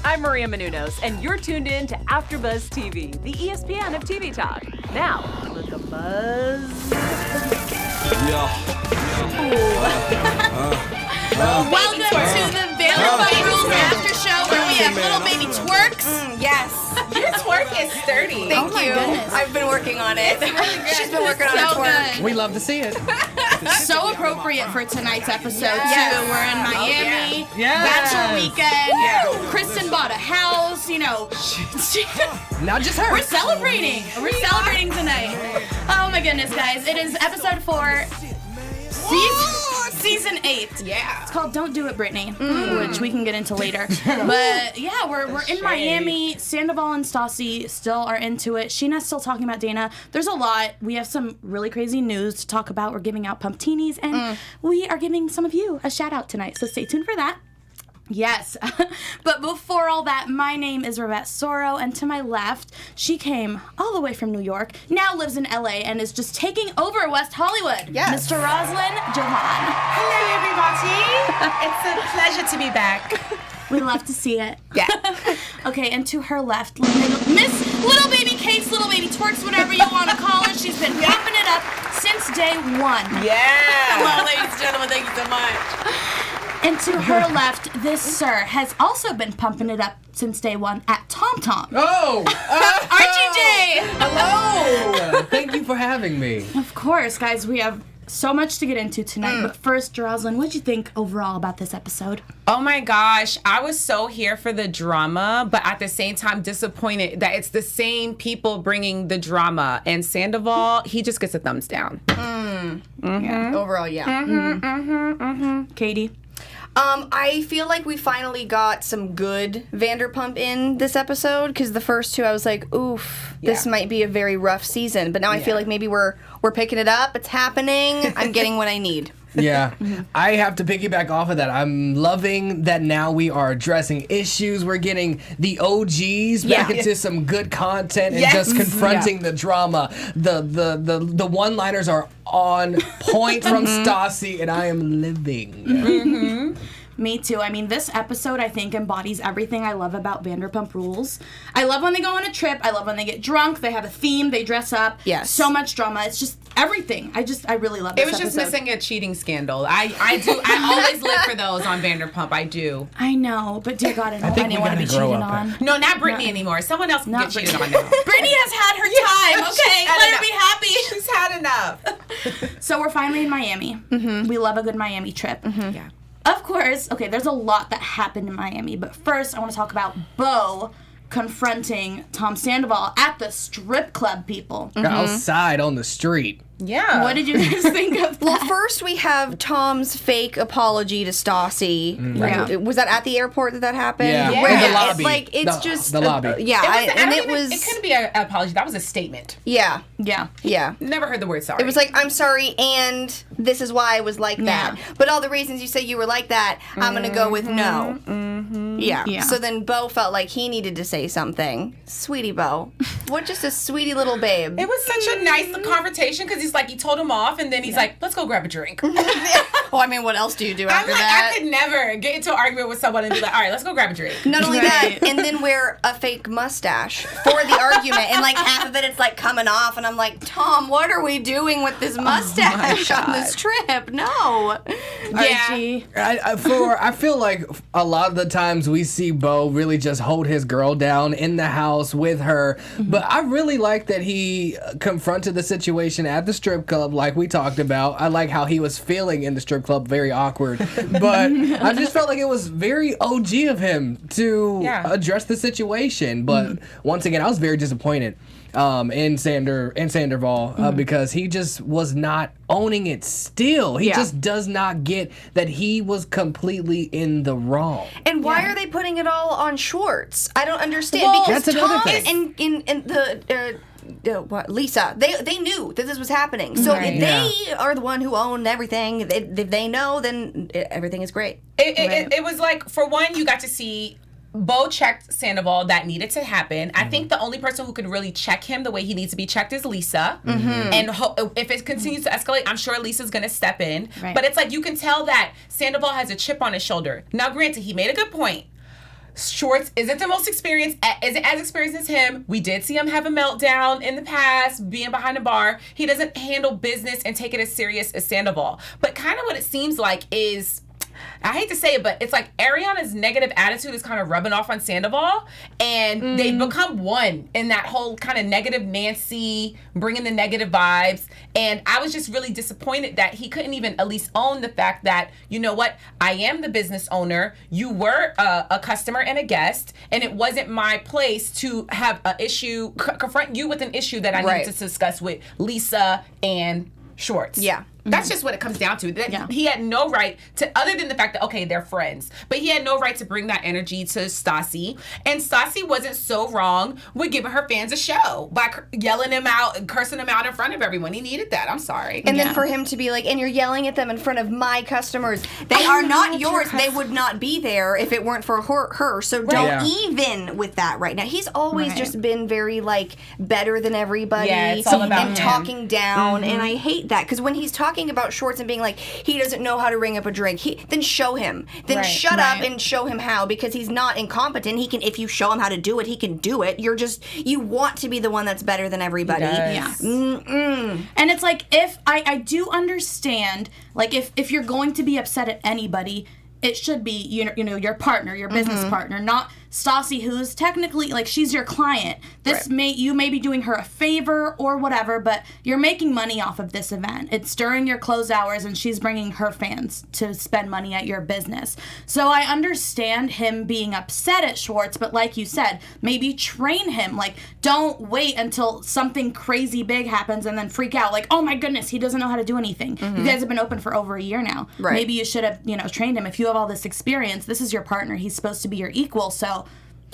I'm Maria Menounos, and you're tuned in to AfterBuzz TV, the ESPN of TV talk. Now, let the buzz. Welcome to the Vanderpump Rules After Show, where we have little baby twerks. Yes. Your twerk is sturdy. Thank you. Goodness. I've been working on it. She's been working on her twerk. We love to see it. So appropriate for tonight's episode, too. We're in Miami. Yeah. Bachelor weekend. Kristen bought a house, you know. Not just her. We're celebrating. We're celebrating tonight. Oh my goodness, guys. It is episode 4, season 8. Yeah. It's called Don't Do It, Brittany, which we can get into later. But yeah, we're in Miami. Sandoval and Stassi still are into it. Sheena's still talking about Dana. There's a lot. We have some really crazy news to talk about. We're giving out pumptinis, and we are giving some of you a shout out tonight. So stay tuned for that. Yes. But before all that, my name is Rivet Soro, and to my left, she came all the way from New York, now lives in LA, and is just taking over West Hollywood. Yes. Mr. Jeroslyn, Jovan. Hello, everybody. It's a pleasure to be back. We love to see it. Yeah. Okay, and to her left, Miss Little Baby Cakes, Little Baby Twerks, whatever you want to call her. She's been pumping it up since day one. Yeah. Well, ladies and gentlemen, thank you so much. And to her left, this sir has also been pumping it up since day one at Thompson. Oh! Archie J! Hello! Thank you for having me. Of course, guys, we have so much to get into tonight. But first, Jeroslyn, what did you think overall about this episode? Oh my gosh, I was so here for the drama, but at the same time disappointed that it's the same people bringing the drama. And Sandoval, he just gets a thumbs down. Yeah. Overall, yeah. Katie? I feel like we finally got some good Vanderpump in this episode, because the first two I was like, oof, this might be a very rough season. But now I feel like maybe we're picking it up. It's happening. I'm getting what I need. Yeah, I have to piggyback off of that. I'm loving that now we are addressing issues. We're getting the OGs back into some good content and just confronting the drama. The one-liners are on point from Stassi, and I am living. Me too. I mean, this episode, I think, embodies everything I love about Vanderpump Rules. I love when they go on a trip. I love when they get drunk. They have a theme. They dress up. Yes. So much drama. It's just everything. I really love this It was episode. just missing a cheating scandal. I always live for those on Vanderpump. I do. I know, but dear God, I don't think we want to be gotta grow cheated up. on. No, not Brittany anymore. Someone else can Not get cheated on now. Brittany has had her time, okay? had Let her enough. be happy. She's had enough. So we're finally in Miami. We love a good Miami trip. Yeah. Of course, okay, there's a lot that happened in Miami, but first I want to talk about Beau confronting Tom Sandoval at the strip club, people. Outside on the street. Yeah. What did you guys think of that? Well, first we have Tom's fake apology to Stassi. Yeah. Was that at the airport that happened? Yeah, in Where the it's lobby. like, it's The- just... the lobby. Yeah, It couldn't be an apology. That was a statement. Yeah, Yeah. yeah. Never heard the word sorry. It was like, I'm sorry, and this is why I was like that. But all the reasons you say you were like that, I'm going to go with no. Yeah. So then Beau felt like he needed to say something. Sweetie Beau. What just a sweetie little babe. It was such a nice confrontation because he's like, he told him off, and then he's like, let's go grab a drink. Well, I mean, what else do you do I'm after like, that? I could never get into an argument with someone and be like, all right, let's go grab a drink. Not only that, and then wear a fake mustache for the argument, and like half of it, it's like coming off, and I'm like, Tom, what are we doing with this mustache on this trip? No. Archie. I feel like a lot of the times we see Beau really just hold his girl down in the house with her, but I really like that he confronted the situation at the strip club like we talked about. I like how he was feeling in the strip club, very awkward, but I just felt like it was very OG of him to address the situation. But once again, I was very disappointed in Sandoval because he just was not owning it still. He just does not get that he was completely in the wrong. And why are they putting it all on Schwartz? I don't understand. Well, because that's another Tom thing. and Lisa, they knew that this was happening. So if they are the one who own everything, if they know, then everything is great. It was like, for one, you got to see Beau checked Sandoval. That needed to happen. I think the only person who could really check him the way he needs to be checked is Lisa. And if it continues to escalate, I'm sure Lisa's going to step in. Right. But it's like you can tell that Sandoval has a chip on his shoulder. Now, granted, he made a good point. Schwartz isn't the most experienced, isn't as experienced as him. We did see him have a meltdown in the past, being behind a bar. He doesn't handle business and take it as serious as Sandoval. But kind of what it seems like is, I hate to say it, but it's like Ariana's negative attitude is kind of rubbing off on Sandoval, and they've become one in that whole kind of negative Nancy, bringing the negative vibes. And I was just really disappointed that he couldn't even at least own the fact that, you know what, I am the business owner. You were a customer and a guest, and it wasn't my place to have an issue, confront you with an issue that I needed to discuss with Lisa and Schwartz. Yeah. That's just what it comes down to. That he had no right to, other than the fact that, okay, they're friends, but he had no right to bring that energy to Stassi. And Stassi wasn't so wrong with giving her fans a show by yelling him out and cursing him out in front of everyone. He needed that. I'm sorry. And then for him to be like, and you're yelling at them in front of my customers. They are not yours. They would not be there if it weren't for her. So don't even with that right now. He's always just been very, like, better than everybody. Yeah, it's all about and him. talking down. And I hate that. Because when he's talking about Schwartz and being like, he doesn't know how to ring up a drink, then show him. Then shut up and show him how, because he's not incompetent. He can, if you show him how to do it, he can do it. You want to be the one that's better than everybody. And it's like, if I do understand, like, if you're going to be upset at anybody, it should be, you know, your partner, your business partner, not Stassi, who's technically, like, she's your client. You may be doing her a favor or whatever, but you're making money off of this event. It's during your close hours, and she's bringing her fans to spend money at your business. So I understand him being upset at Schwartz, but like you said, maybe train him. Like, don't wait until something crazy big happens and then freak out. Like, oh my goodness, he doesn't know how to do anything. You guys have been open for over a year now. Maybe you should have, trained him. If you have all this experience, this is your partner. He's supposed to be your equal, so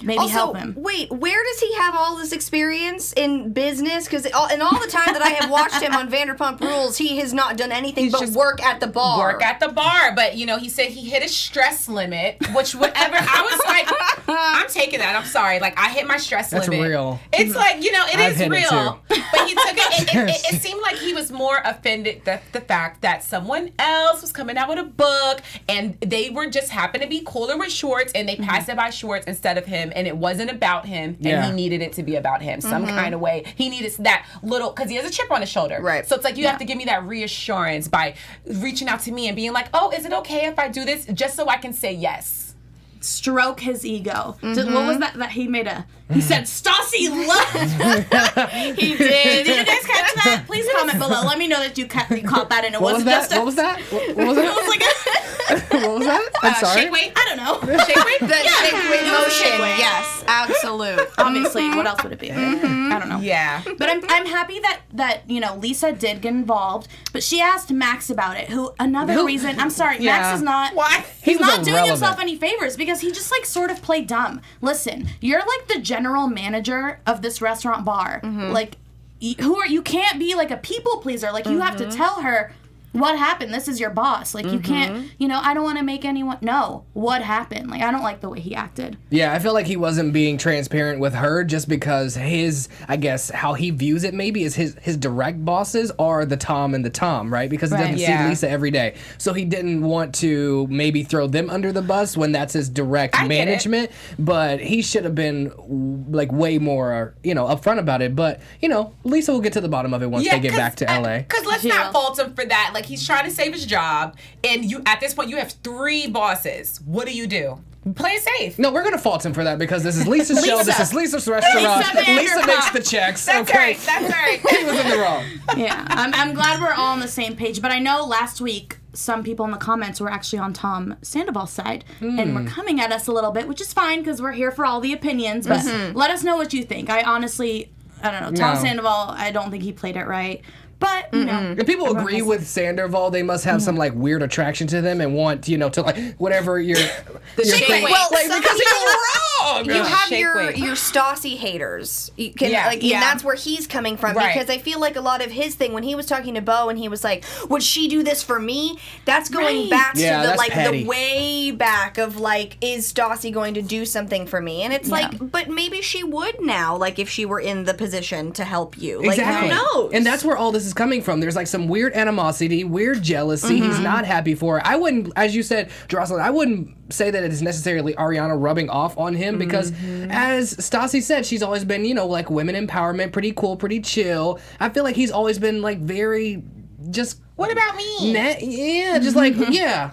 maybe help him. Wait, where does he have all this experience in business? Because in all the time that I have watched him on Vanderpump Rules, he has not done anything but work at the bar. Work at the bar. But, he said he hit his stress limit, which whatever. I was like, I'm taking that. I'm sorry. Like, I hit my stress limit. That's real. It's like, it I've is hit real. it too. But he took it. It seemed like he was more offended the fact that someone else was coming out with a book, and they were just happened to be cooler with Schwartz, and they passed it by Schwartz instead of him, and it wasn't about him, and he needed it to be about him some kind of way. He needed that little, because he has a chip on his shoulder. Right. So it's like, you have to give me that reassurance by reaching out to me and being like, oh, is it okay if I do this? Just so I can say yes. Stroke his ego. What was that he made he said, Stassi left. He did. Did you guys catch that? Please comment below. Let me know that you caught that, and it wasn't just What was that? What was that? It was like What was that? I'm sorry. Shake weight? I don't know. Shake weight? The shake weight motion. shake weight. Yes, absolute. Obviously, what else would it be? I don't know. Yeah. But I'm happy that Lisa did get involved, but she asked Max about it. Another reason? I'm sorry, Max is not. Why? He's was not doing irrelevant. himself any favors because he just sort of played dumb. Listen, you're like the general manager of this restaurant bar. Like, you can't be like a people pleaser. Like, you have to tell her what happened. This is your boss. Like, you can't, I don't want to make anyone know what happened. Like, I don't like the way he acted. Yeah, I feel like he wasn't being transparent with her just because I guess, how he views it maybe is his direct bosses are the Tom and the Tom, right? Because he doesn't see Lisa every day. So he didn't want to maybe throw them under the bus when that's his direct management. But he should have been, like, way more, upfront about it. But, Lisa will get to the bottom of it once they get back to LA. Because let's not fault him for that. Like, he's trying to save his job, and at this point you have 3 bosses. What do you do? Play it safe. No, we're gonna fault him for that because this is Lisa's show. This is Lisa's restaurant. Lisa makes the checks. That's right. That's right. He was in the wrong. Yeah, I'm glad we're all on the same page. But I know last week some people in the comments were actually on Tom Sandoval's side and were coming at us a little bit, which is fine because we're here for all the opinions. But let us know what you think. I don't know. Tom Sandoval, I don't think he played it right. But, if people agree with Sandoval, they must have some, like, weird attraction to them and want, to, like, whatever you're shake weight. Well, like, some because people, dog. You have Shake your weight. Stassi haters. You can, Yeah. and that's where he's coming from Right. because I feel like a lot of his thing when he was talking to Beau and he was like, "Would she do this for me?" That's going back to Yeah, the that's like petty. the way back of like, is Stassi going to do something for me? And it's like, but maybe she would now, like if she were in the position to help you. Like, Exactly. who knows? And that's where all this is coming from. There's like some weird animosity, weird jealousy. He's not happy for her. I wouldn't, as you said, Jeroslyn, I wouldn't say that it is necessarily Ariana rubbing off on him because, as Stassi said, she's always been, you know, like women empowerment, pretty cool, pretty chill. I feel like he's always been like very just. What about me? Yeah, just like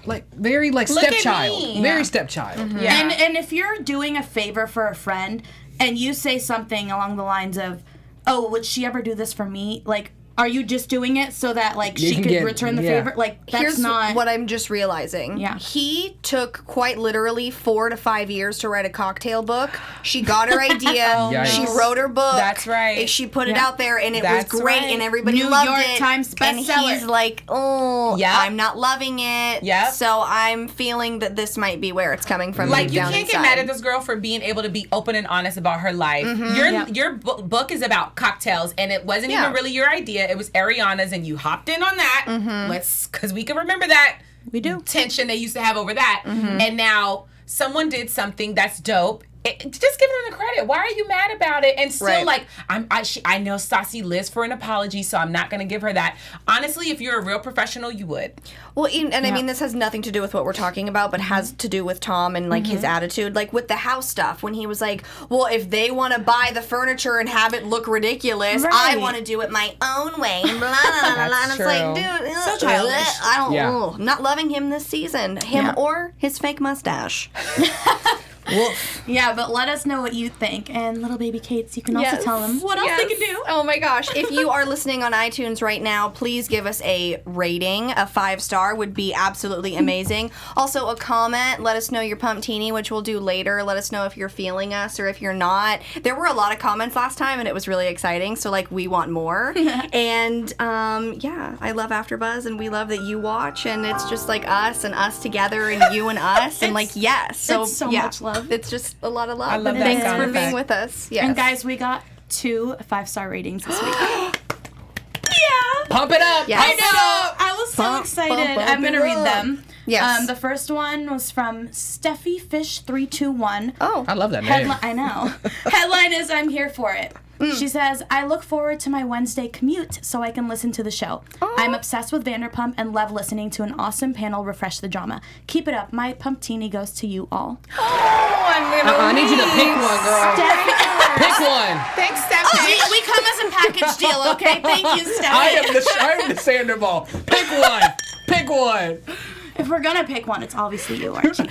like very like Look at stepchild, me. very stepchild. Yeah. And if you're doing a favor for a friend and you say something along the lines of, "Oh, would she ever do this for me?" Like, are you just doing it so that like You she can could get- return the yeah. favor? Like, that's Here's not what I'm just realizing. Yeah. He took quite literally 4 to 5 years to write a cocktail book. She got her idea. Yikes. She wrote her book. That's right. And she put it Yeah. out there, and it That's was great, right. and everybody New loved York it. Times And bestseller. he's like, "Oh, Yep. I'm not loving it." Yep. So I'm feeling that this might be where it's coming from. Like, deep you down can't inside. get mad at this girl for being able to be open and honest about her life. Your book is about cocktails, and it wasn't Yeah. even really your idea. It was Ariana's, and you hopped in on that. Because we can remember that. We do. Tension they used to have over that. And now someone did something that's dope. Just give them the credit. Why are you mad about it? And still, Right. like, I know Stassi lives for an apology, so I'm not going to give her that. Honestly, if you're a real professional, you would. Well, and I mean, this has nothing to do with what we're talking about, but has to do with Tom and like his attitude, like with the house stuff. When he was like, "Well, if they want to buy the furniture and have it look ridiculous, I Right. want to do it my own way." And blah, blah, blah, blah. And it's like, dude, So childish. I don't. Yeah. ugh, not loving him this season. Him or his fake mustache. Yeah, but let us know what you think. And little baby Kates, you can also tell them what else they can do. Oh my gosh. If you are listening on iTunes right now, please give us a rating. A 5-star would be absolutely amazing. Also, a comment. Let us know your pumptini, which we'll do later. Let us know if you're feeling us or if you're not. There were a lot of comments last time, and it was really exciting. So, like, we want more. And, yeah, I love AfterBuzz, and we love that you watch, and it's just like us together and you and us. And, like, yes. So, it's so yeah, much love. It's just a lot of love. I love that Thanks sound for being effect. with us. Yes. And guys, we got 2 5-star ratings this week. Yeah. Pump it up. Yes. I know. I was so Bump, excited. bump, bump I'm gonna it read up. them. Yes. The first one was from Steffi Fish 321. Oh. I love that name. I know. Headline is "I'm here for it." She says, "I look forward to my Wednesday commute so I can listen to the show. I'm obsessed with Vanderpump and love listening to an awesome panel refresh the drama. Keep it up. My pumptini goes to you all." I need you to pick one, girl. Pick one. Thanks, Stephanie. We come as a package deal, okay? Thank you, Steffi. I am the Sandoval. Pick one. Pick one. If we're gonna pick one, it's obviously you, Archie.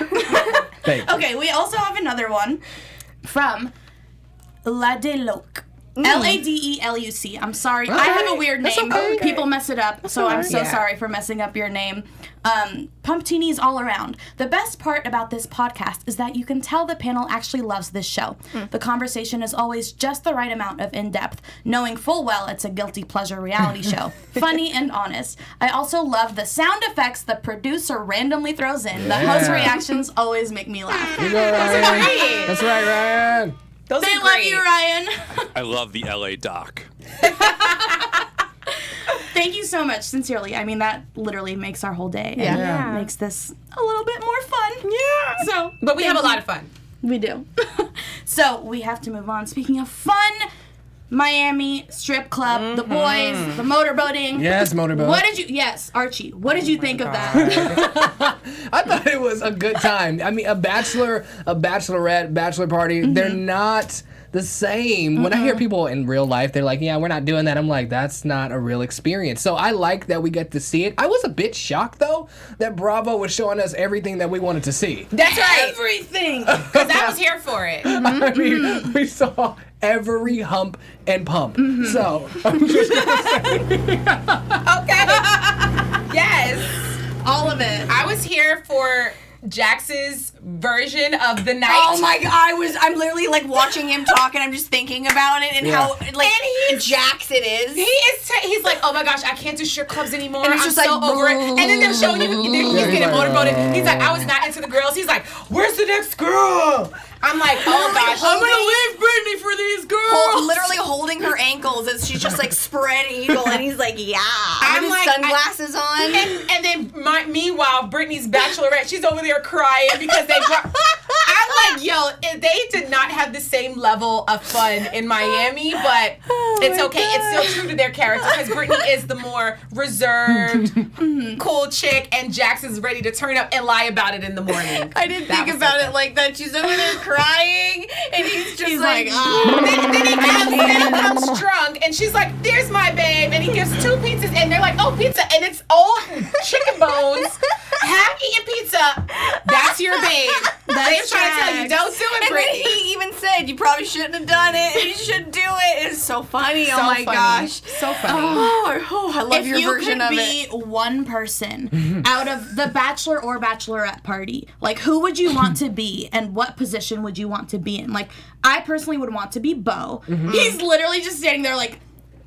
Thank you. Okay, we also have another one from Ladeluc. Ladeluc. I'm sorry. I have a weird That's name. okay. People mess it up, so I'm so Yeah. sorry for messing up your name. Pumptinis all around. The best part about this podcast is that you can tell the panel actually loves this show. The conversation is always just the right amount of in-depth, knowing full well it's a guilty pleasure reality show. Funny and honest. I also love the sound effects the producer randomly throws in. The host Yeah. reactions always make me laugh. You go, Ryan. great. That's right, Ryan. Those They are love great. you, Ryan. I love the LA doc. Thank you so much, sincerely. I mean, that literally makes our whole day. Yeah. And Yeah. makes this a little bit more fun. Yeah. So, But we have a thank lot you. of fun. We do. So, we have to move on. Speaking of fun, Miami strip club, the boys, the motorboating. Yes, motorboat. What did you? Yes, Archie. What did you think of that? I thought it was a good time. I mean, a bachelor, a bachelorette, bachelor party, they're not the same. When I hear people in real life, they're like, yeah, we're not doing that. I'm like, that's not a real experience. So I like that we get to see it. I was a bit shocked, though, that Bravo was showing us everything that we wanted to see. That's right. Everything. Because I was here for it. I mean, we saw every hump and pump. So, I'm just Okay. Yes. All of it. I was here for Jax's version of the night. Oh my god, I'm literally like watching him talk and I'm just thinking about it and how like Jax it is. He's like, oh my gosh, I can't do strip clubs anymore. And it's I'm just so like, over it. And then they're showing you he's getting motivated. He's like, I was not into the girls. He's like, where's the next girl? I'm like, oh gosh, I'm gonna leave Brittany for these girls. Literally holding her ankles as she's just like spread eagle, and he's like, yeah. I'm with his like, sunglasses on. And then meanwhile, Brittany's bachelorette, she's over there crying because they brought. I'm like, yo, they did not have the same level of fun in Miami, but it's okay. It's still true to their character because Brittany is the more reserved, cool chick, and Jax is ready to turn up and lie about it in the morning. I didn't think about it like that. She's over there crying, and he's just like, Then he comes drunk, and she's like, there's my babe, and he gives 2 pizzas, and they're like, oh, pizza, and it's old chicken bones, half-eaten pizza, that's your babe. They're trying to tell you, don't do it, and Brittany. then he even said, you probably shouldn't have done it, you should do it. It's so funny, oh my funny. gosh. So funny. Oh, I love your version of it. If you could be one person out of the bachelor or bachelorette party, like who would you want to be and what position would you want to be in? Like, I personally would want to be Beau. He's literally just standing there like,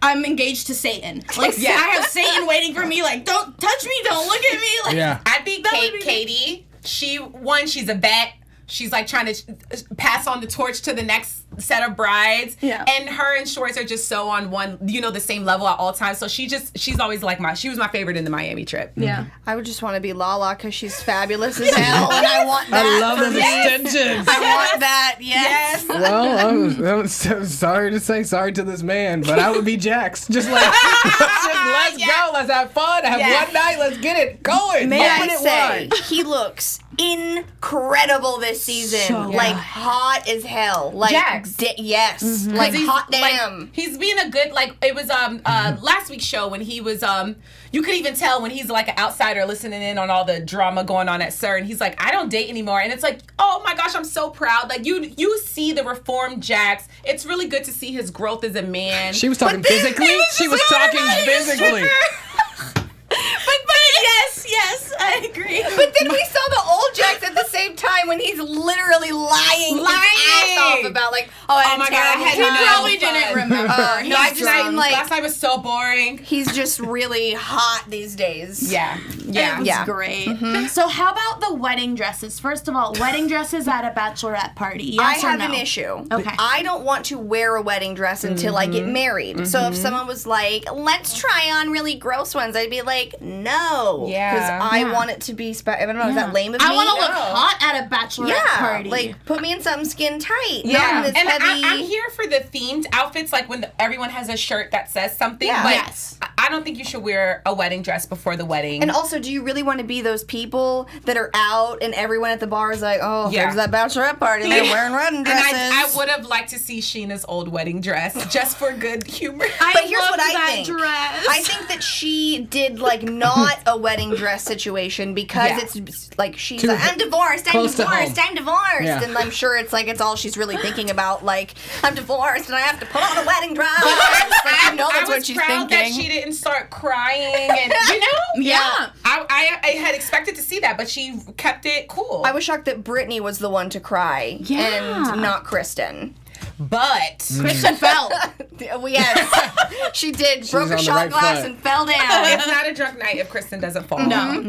I'm engaged to Satan. Like, I have Satan waiting for me, like, don't touch me, don't look at me. Like, I'd be Katie. She's a vet. She's like trying to pass on the torch to the next set of brides. Yeah. And her and Shorts are just so on one, the same level at all times. So she's always like she was my favorite in the Miami trip. Yeah. I would just want to be Lala because she's fabulous as hell, and I want that. I love for those me. extensions. I want that. Yes. Well, I'm sorry to say sorry to this man, but I would be Jax. Just like, let's go, let's have fun, have one night, let's get it going. May I Open it say, wide. he looks incredible this season. So like hot as hell. Like Jax. Yes. Like hot damn. Like, he's being a good, like, it was last week's show when he was you could even tell when he's like an outsider listening in on all the drama going on at SUR, and he's like, I don't date anymore. And it's like, oh my gosh, I'm so proud. Like, you see the reformed Jax. It's really good to see his growth as a man. She was talking physically. She was talking physically. But yes, I agree. But then we saw the old Jax at the same time when he's literally lying his ass off about like, oh my god, I had he probably didn't remember. No, I just mean like last night was so boring. he's just really hot these days. Yeah. It was great. So how about the wedding dresses? First of all, wedding dresses at a bachelorette party. Yes I or have no? an issue. Okay. I don't want to wear a wedding dress until I get married. So if someone was like, let's try on really gross ones, I'd be like, no. Yeah. Because I want it to be, I don't know, is that lame of me? I want to look hot at a bachelorette party. Like, put me in something skin tight. Yeah, Not in this and heavy... I'm here for the themed outfits, like when everyone has a shirt that says something. Yeah. But Yes. I don't think you should wear a wedding dress before the wedding. And also, do you really want to be those people that are out and everyone at the bar is like, oh, there's that bachelorette party, they're wearing wedding dresses. And I would have liked to see Sheena's old wedding dress just for good humor. But here's what I that think. dress. I think that she did like not a wedding dress situation because it's like she's like, I'm divorced, I'm close to divorced, home. I'm divorced. Yeah. And I'm sure it's like it's all she's really thinking about, like, I'm divorced and I have to put on a wedding dress. Like, you know that's I what was she's proud that thinking. she didn't start crying and, Yeah. I had expected to see that, but she kept it cool. I was shocked that Brittany was the one to cry and not Kristen. But Kristen fell. Yes, she did. Broke on her the shot right glass foot. and fell down. it's not a drunk night if Kristen doesn't fall. No.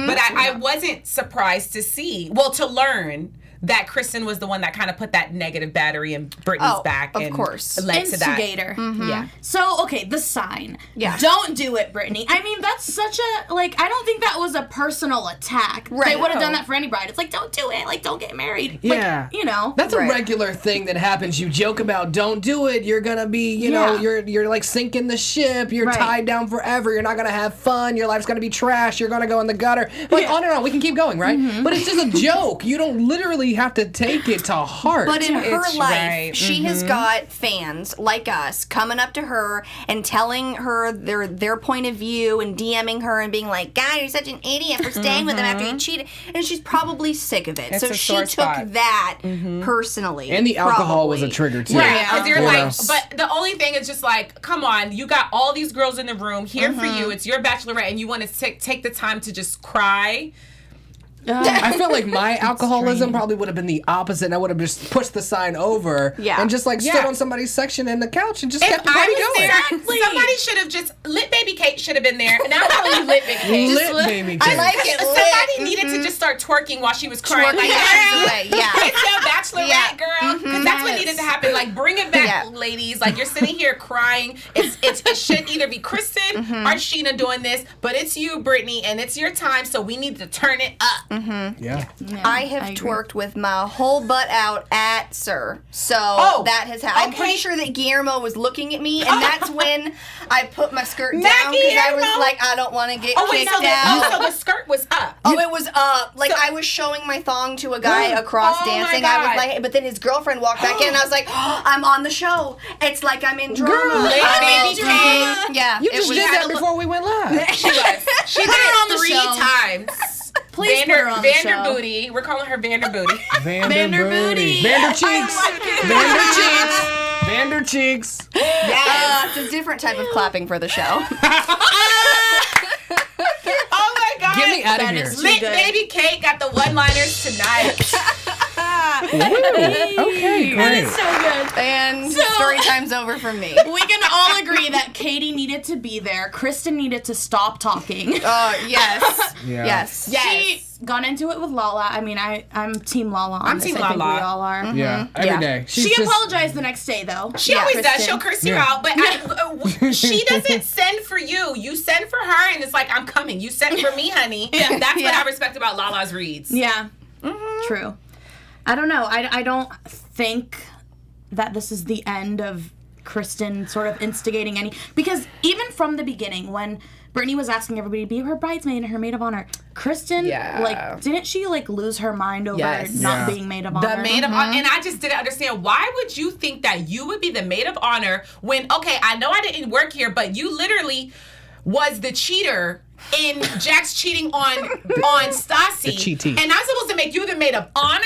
But I wasn't surprised to learn that Kristen was the one that kind of put that negative battery in Brittany's back. Of and course. led to that. Instigator. Yeah. So, okay, the sign. Yeah. Don't do it, Brittany. I mean, that's such a, like, I don't think that was a personal attack. Right. They would have done that for any bride. It's like, don't do it. Like, don't get married. Yeah. Like, you know. That's Right. a regular thing that happens. You joke about, don't do it. You're gonna be, you know, you're like sinking the ship. You're Right. tied down forever. You're not gonna have fun. Your life's gonna be trash. You're gonna go in the gutter. Like on and on. We can keep going, right? But it's just a joke. You don't literally have to take it to heart. But in her It's life, right. she has got fans like us coming up to her and telling her their point of view and DMing her and being like, God, you're such an idiot for staying with him after you cheated. And she's probably sick of it. It's So a she sore took spot. that personally. And the alcohol was a probably. trigger too. Right, because you're You like, know. but the only thing is just like, come on, you got all these girls in the room here for you. It's your bachelorette, and you want to take the time to just cry. I feel like my alcoholism probably would have been the opposite, and I would have just pushed the sign over and just like stood on somebody's section in the couch and just kept the party going. Somebody should have just lit baby Kate should have been there. And I'm calling you lit baby Kate. Lit baby Kate. I like it. Somebody needed to just start twerking while she was crying. Like, it's your bachelorette, girl. Because that's what needed to happen. Like, bring it back, ladies. Like, you're sitting here crying. It should either be Kristen or Sheena doing this, but it's you, Brittany, and it's your time, so we need to turn it up. Yeah. I have twerked with my whole butt out at Sir. So that has happened. I'm pretty sure that Guillermo was looking at me, and that's when I put my skirt down because I was like, I don't want to get kicked out. So the skirt was up. Oh, it was up. Like, I was showing my thong to a guy across dancing. I was like, but then his girlfriend walked back in, and I was like, I'm on the show. It's like I'm in drama. I'm in drama. Yeah. You just did that before we went live. She was. She did it 3 times. Please put her on the show. Vanderbooty. We're calling her Vanderbooty. Vanderbooty. Vandercheeks. Vandercheeks. Vandercheeks. Yes. It's a different type of clapping for the show. Oh my God. Get me out of here. Lit baby Kate got the one-liners tonight. Okay, great. That is so good. And story time's over for me. We can all agree that Katie needed to be there. Kristen needed to stop talking. Yes. Yeah. Yes. She got into it with Lala. I mean, I'm Team Lala on this. Team I think Lala. we all are. Yeah, every day. She apologized the next day, though. She always does. Kristen. She'll curse you out, but she doesn't send for you. You send for her, and it's like, I'm coming. You sent for me, honey. That's what I respect about Lala's reads. Yeah. True. I don't know. I don't think that this is the end of Kristen sort of instigating any... Because even from the beginning, when Brittany was asking everybody to be her bridesmaid and her maid of honor, Kristen, like, didn't she, like, lose her mind over not being maid of honor? The maid of honor. And I just didn't understand. Why would you think that you would be the maid of honor when, okay, I know I didn't work here, but you literally was the cheater in Jack's cheating on Stassi. The cheatee. And I'm supposed to make you the maid of honor?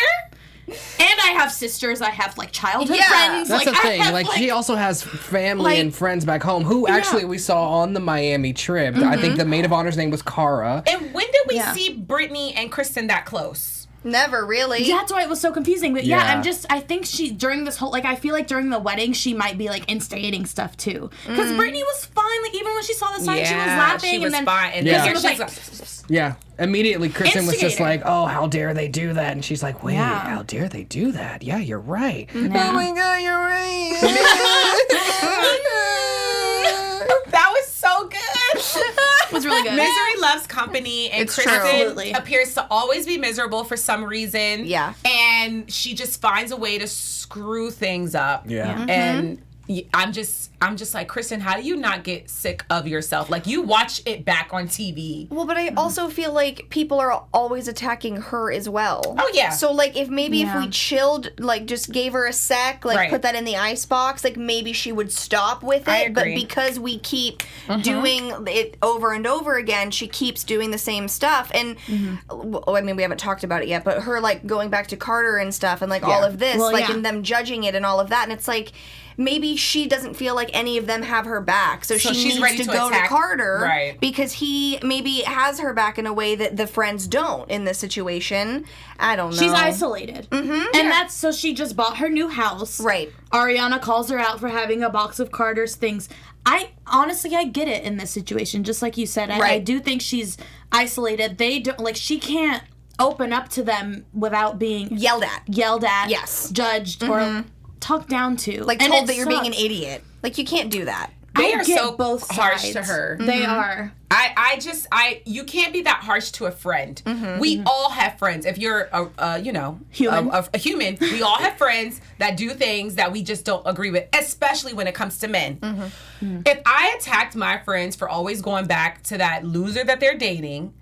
And I have sisters. I have, like, childhood friends. That's like, the thing. I have, Like, she also has family and friends back home who actually we saw on the Miami trip. I think the maid of honor's name was Cara. And when did we see Brittany and Kristen that close? Never really. That's why it was so confusing. But I think she, during this whole, like, I feel like during the wedding, she might be, like, instigating stuff, too. Because Brittany was fine. Like, even when she saw the sign, she was laughing. She was and then fine. And Kristen was she's like... Immediately, Kristen was just Instigator. like, oh, how dare they do that? And she's like, wait, how dare they do that? Yeah, you're right. Oh, my God, you're right. That was so good. It was really good. Misery loves company, and It's true. Kristen Absolutely. appears to always be miserable for some reason. Yeah. And she just finds a way to screw things up. Yeah. And I'm just like, Kristen, how do you not get sick of yourself? Like, you watch it back on TV. Well, but I also feel like people are always attacking her as well. Oh, yeah. So, like, if we chilled, like, just gave her a sec, like, put that in the icebox, like, maybe she would stop with it. I agree. But because we keep doing it over and over again, she keeps doing the same stuff. And, I mean, we haven't talked about it yet, but her, like, going back to Carter and stuff and, like, all of this, and them judging it and all of that. And it's like... Maybe she doesn't feel like any of them have her back, so she she's needs ready to to go attack. to Carter, Right. because he maybe has her back in a way that the friends don't in this situation. I don't know. She's isolated. And that's so she just bought her new house. Right. Ariana calls her out for having a box of Carter's things. I get it in this situation, just like you said. I do think she's isolated. They don't, like, she can't open up to them without being yelled at. Yes. Judged or talked down to. Like, and told it that you're being an sucks. idiot. Like, you can't do that. They I are get so both harsh sides. to her. They are. You can't be that harsh to a friend. We all have friends. If you're Human. a human, we all have friends that do things that we just don't agree with, especially when it comes to men. If I attacked my friends for always going back to that loser that they're dating,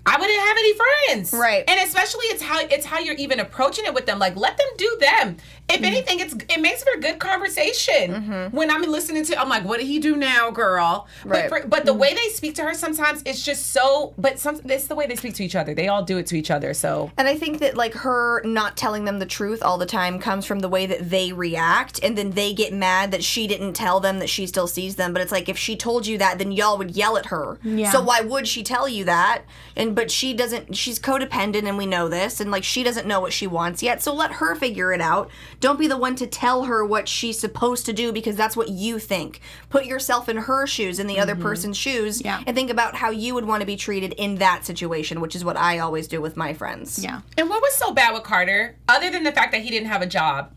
I wouldn't have any friends. Right. And especially it's how you're even approaching it with them. Like, let them do them. If anything, it makes for a good conversation. When I'm listening to, I'm like, what did he do now, girl? Right. But the way they speak to her sometimes, it's just so, it's the way they speak to each other. They all do it to each other, so. And I think that, like, her not telling them the truth all the time comes from the way that they react, and then they get mad that she didn't tell them that she still sees them. But it's like, if she told you that, then y'all would yell at her. Yeah. So why would she tell you that? And but she doesn't, she's codependent and we know this, and like she doesn't know what she wants yet, so let her figure it out. Don't be the one to tell her what she's supposed to do because that's what you think. Put yourself in her shoes, in the other person's shoes, and think about how you would want to be treated in that situation, which is what I always do with my friends. Yeah. And what was so bad with Carter, other than the fact that he didn't have a job?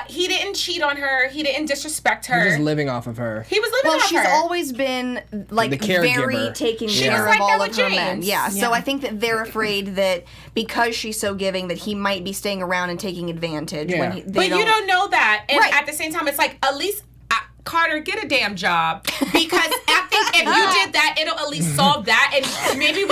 He didn't cheat on her. He didn't disrespect her. He's just living off of her. He was living off her. Well, she's always been like The caregiver. very taking She care was like of that all with of her James. men. Yeah. So I think that they're afraid that because she's so giving that he might be staying around and taking advantage. Yeah. When But you don't know that. And Right. at the same time, it's like, at least, Carter, get a damn job. Because I think if you did that, it'll at least solve that. And maybe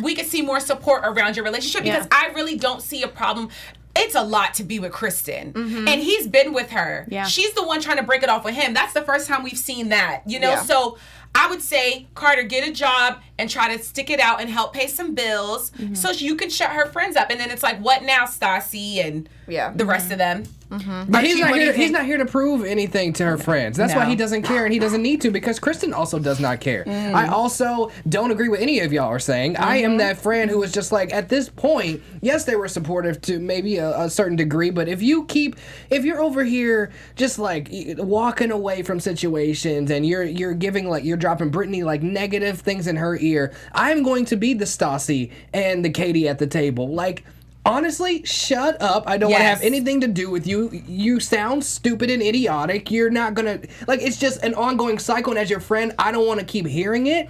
we could see more support around your relationship. Because I really don't see a problem. It's a lot to be with Kristen. And he's been with her. Yeah. She's the one trying to break it off with him. That's the first time we've seen that. You know? Yeah. So I would say, Carter, get a job and try to stick it out and help pay some bills so you can shut her friends up. And then it's like, what now, Stassi and the rest of them? But he's not here to prove anything to her friends. That's why he doesn't care and he doesn't need to, because Kristen also does not care. I also don't agree with any of y'all are saying. I am that friend who was just like, at this point, yes, they were supportive to maybe a certain degree, but if you're over here just like walking away from situations and you're giving like, you're dropping Brittany like negative things in her ear, I'm going to be the Stassi and the Katie at the table. Like, honestly, shut up. I don't want to have anything to do with you. You sound stupid and idiotic. You're not going to... Like, it's just an ongoing cycle, and as your friend, I don't want to keep hearing it.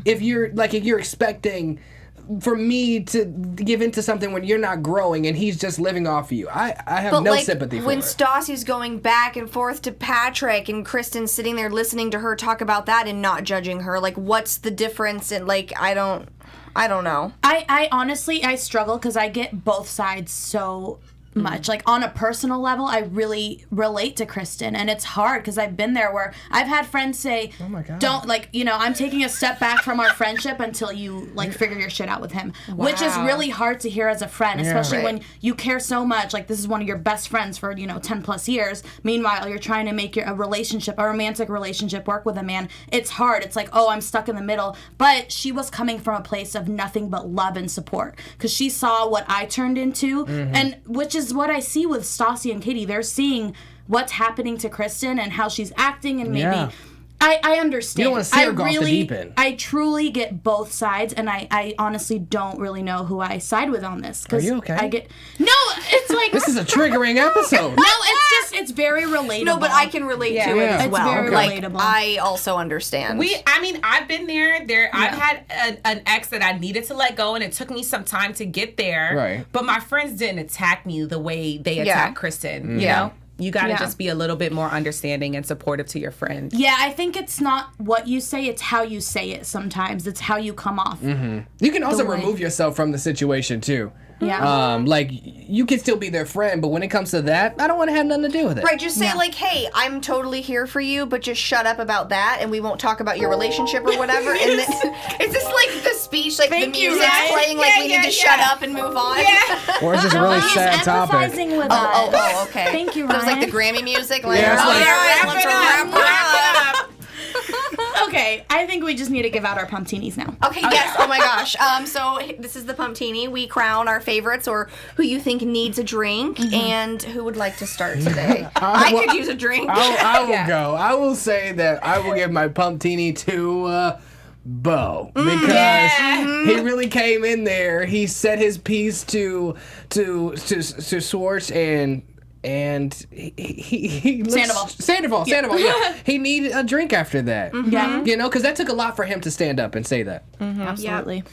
If you're expecting for me to give into something when you're not growing and he's just living off of you. I have no sympathy for when her. Stassi's going back and forth to Patrick and Kristen's sitting there listening to her talk about that and not judging her, like, what's the difference? And, like, I don't know. I honestly, I struggle because I get both sides so much. Like, on a personal level, I really relate to Kristen, and it's hard because I've been there where I've had friends say, oh my God, don't, like, you know, I'm taking a step back from our friendship until you, like, figure your shit out with him. Which is really hard to hear as a friend, especially when you care so much. Like, this is one of your best friends for, 10 plus years. Meanwhile, you're trying to make a romantic relationship work with a man. It's hard. It's like, oh, I'm stuck in the middle. But she was coming from a place of nothing but love and support because she saw what I turned into, and which is what I see with Stassi and Katie. They're seeing what's happening to Kristen and how she's acting, and maybe I understand. You don't want to see her go off the deep end. I truly get both sides, and I honestly don't really know who I side with on this. Are you okay? It's like This is a triggering episode. no, it's very relatable. No, but I can relate to it as It's well. very Like, relatable. I also understand. I've been there. I've had an ex that I needed to let go, and it took me some time to get there. Right. But my friends didn't attack me the way they attacked Kristen. You know? You got to just be a little bit more understanding and supportive to your friend. Yeah, I think it's not what you say, it's how you say it sometimes. It's how you come off. You can also remove yourself from the situation, too. Yeah. Like, you can still be their friend, but when it comes to that, I don't want to have nothing to do with it. Right, just say like, hey, I'm totally here for you, but just shut up about that, and we won't talk about your relationship or whatever. And then, is this like the speech, like the music's playing, like we need to shut up and move on? Or it's just a really sad topic. Empathizing with us. Oh, okay. Thank you, But it was like Ryan. the Grammy music. Like, Yeah, it's like- let's wrap it up. Okay, I think we just need to give out our pumptinis now. Okay, yes. Oh my gosh. So this is the Pumptini. We crown our favorites or who you think needs a drink, and who would like to start today? I could use a drink. I will go. I will say that I will give my pumptini to Beau because he really came in there. He said his piece to Swartz and he Sandoval, yeah. He needed a drink after that. Yeah. Because that took a lot for him to stand up and say that. Absolutely.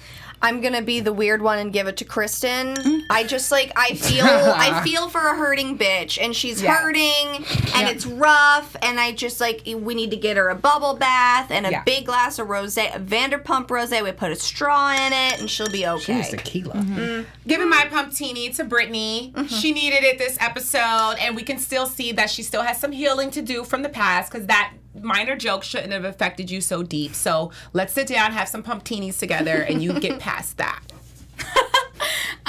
I'm gonna be the weird one and give it to Kristen. I just I feel for a hurting bitch, and she's hurting, and it's rough, and I just we need to get her a bubble bath and a big glass of rosé, a Vanderpump rosé. We put a straw in it, and she'll be okay. She needs tequila. Giving my pumptini to Brittany. She needed it this episode, and we can still see that she still has some healing to do from the past, because that minor joke shouldn't have affected you so deep. So let's sit down, have some pumptinis together, and you get past that.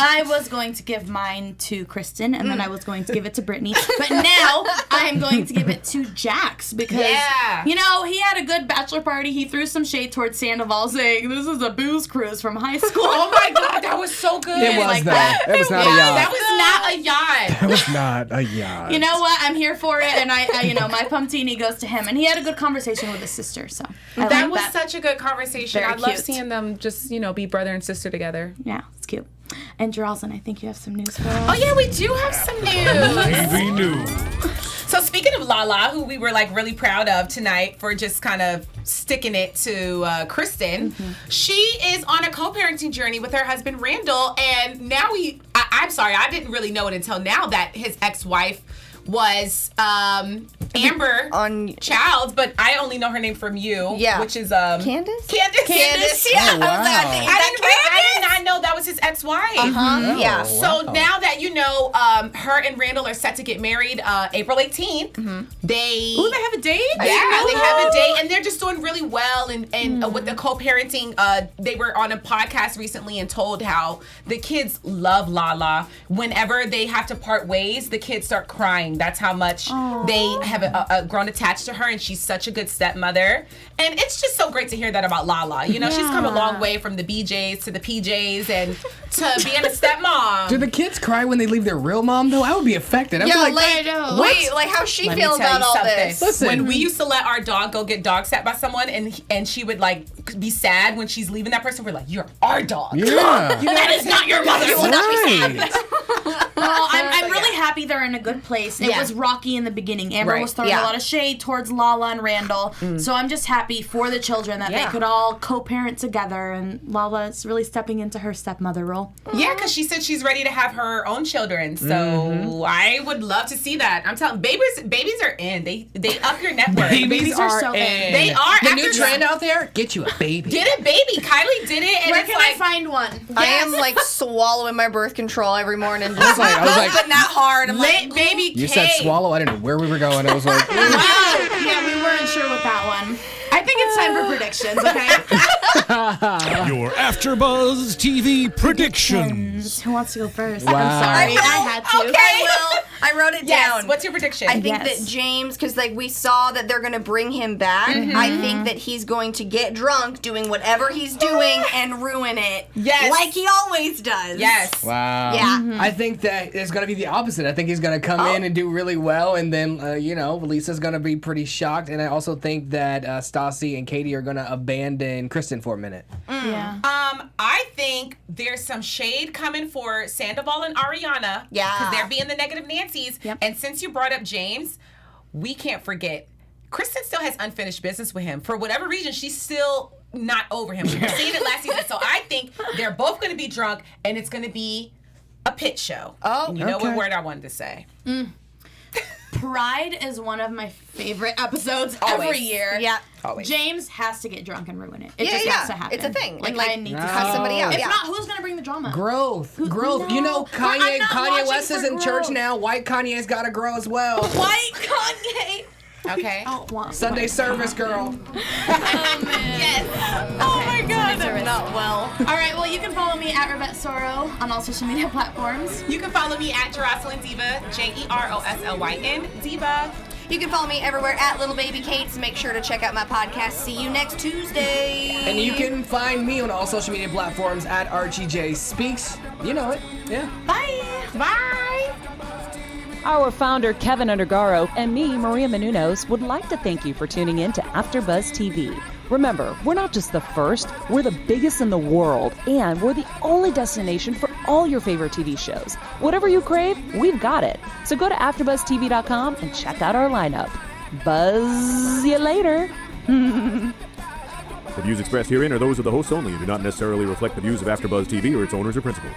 I was going to give mine to Kristen, and then I was going to give it to Brittany. But now I am going to give it to Jax because, you know, he had a good bachelor party. He threw some shade towards Sandoval saying, this is a booze cruise from high school. Oh my God, that was so good. It was like that. that. It was not a yacht. That was not a yacht. That was not a yacht. You know what? I'm here for it, and I you know, my pumptini goes to him. And he had a good conversation with his sister, so That was such a good conversation. Very I love cute. seeing them just, you know, be brother and sister together. Yeah, it's cute. And Jeroslyn, I think you have some news for us. Oh yeah, we do have some news. TV news. So speaking of Lala, who we were like really proud of tonight for just kind of sticking it to Kristen, she is on a co-parenting journey with her husband Randall, and now I'm sorry, I didn't really know it until now that his ex-wife was Amber On Childs, but I only know her name from you, which is Candace? Candace. Yeah. Oh, wow. I did not know that was his ex-wife. Yeah. So now that you know, her and Randall are set to get married April 18th. They have a date? they have a date, and they're just doing really well. And with the co-parenting, they were on a podcast recently and told how the kids love Lala. Whenever they have to part ways, the kids start crying. That's how much they have grown attached to her, and she's such a good stepmother. And it's just so great to hear that about Lala. You know, she's come a long way from the BJs to the PJs and to being a stepmom. Do the kids cry when they leave their real mom, though? I would be affected. I'd be like, wait, like how's she Let me feel tell about you all something. this? Listen. When we used to let our dog go get dog sat by someone, and she would like be sad when she's leaving that person, we're like, "You're our dog. Yeah. That is not your mother. You will not be sad." Right. Well, I'm really happy they're in a good place. It was rocky in the beginning. Amber was throwing a lot of shade towards Lala and Randall. So I'm just happy for the children that they could all co-parent together, and Lala is really stepping into her stepmother role. Yeah, because she said she's ready to have her own children. So I would love to see that. I'm telling babies are in. They up your net worth. Babies are so in. They are. The after new trend out there, get you a baby. Get a baby. Kylie did it, and Where it's can like I find one? I am like swallowing my birth control every morning. I was like, but not hard. I'm like, baby. you said swallow? I didn't know where we were going. I was like, Yeah, we weren't sure with that one. I think it's time for predictions, okay? Your AfterBuzz TV predictions. Who wants to go first? Wow. I'm sorry, I had to. Okay, I wrote it down. What's your prediction? I think that James, because like we saw that they're going to bring him back, I think that he's going to get drunk doing whatever he's doing and ruin it. Yes. Like he always does. Yes. wow. Yeah. I think that it's going to be the opposite. I think he's going to come in and do really well, and then, you know, Lisa's going to be pretty shocked. And I also think that Stassi and Katie are going to abandon Kristen for a minute. Yeah. I think there's some shade coming for Sandoval and Ariana. Yeah. Because they're being the negative Nancy's. Yep. And since you brought up James, we can't forget, Kristen still has unfinished business with him. For whatever reason, she's still not over him. We were seeing it last season. So I think they're both going to be drunk, and it's going to be a pit show. Oh, You know what word I wanted to say. Pride is one of my favorite episodes every year. Yeah. Always. James has to get drunk and ruin it. It Yeah, just yeah. has to happen. It's a thing. Like, And, like, I need to cut see somebody it. out, If yeah. not, who's gonna bring the drama? Growth. Growth. no. You know, I'm Kanye not watching West is for in church growth. now. White Kanye's got to grow as well. White Kanye. Okay. Oh, wow. Sunday service, girl. Yes. Oh my God, I'm not well. All right, well, you can follow me at Rivet Soro on all social media platforms. You can follow me at Jeroslyn Diva, Jeroslyn Diva. You can follow me everywhere at Little Baby Kate, so make sure to check out my podcast. See you next Tuesday. And you can find me on all social media platforms at Archie J Speaks. You know it. Yeah. Bye. Bye. Our founder, Keven Undergaro, and me, Maria Menounos, would like to thank you for tuning in to AfterBuzz TV. Remember, we're not just the first, we're the biggest in the world, and we're the only destination for all your favorite TV shows. Whatever you crave, we've got it. So go to AfterBuzzTV.com and check out our lineup. Buzz you later. The views expressed herein are those of the hosts only and do not necessarily reflect the views of AfterBuzz TV or its owners or principals.